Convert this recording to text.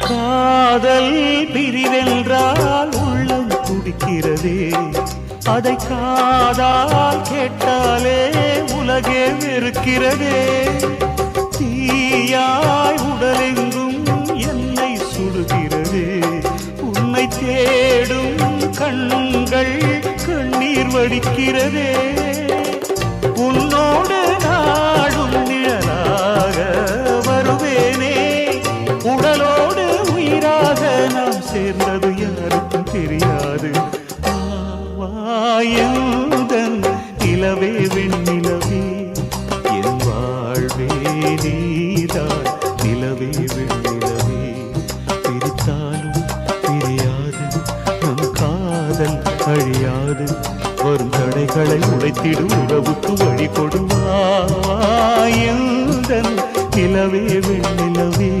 காதல் பிரிவென்றால் உள்ளம் துடிக்கிறதே, அதை காதால் கேட்டாலே உலகே வெறுக்கிறதே. தீயாய் உடலெங்கும் என்னை சுடுகிறதே, உன்னை தேடும் கண்கள் கண்ணீர் வடிக்கிறதே. உன்னோடு நாடும் நிழலாக வருவேனே, உடலோடு உயிராக நாம் சேர்ந்தது யாருக்கும் தெரியாது. வாயந்தன் நிலவே வெண்ணிலவே, என் வாழ்வே நீதான் நிலவே வெண்ணிலவே. பிரித்தாலும் பிரியாது நம் காதல் அழியாது, வரும் தடைகளை உடைத்திடும் உறவுக்கு வழி கொடுவாயந்தன் நிலவே வெண்ணிலவே.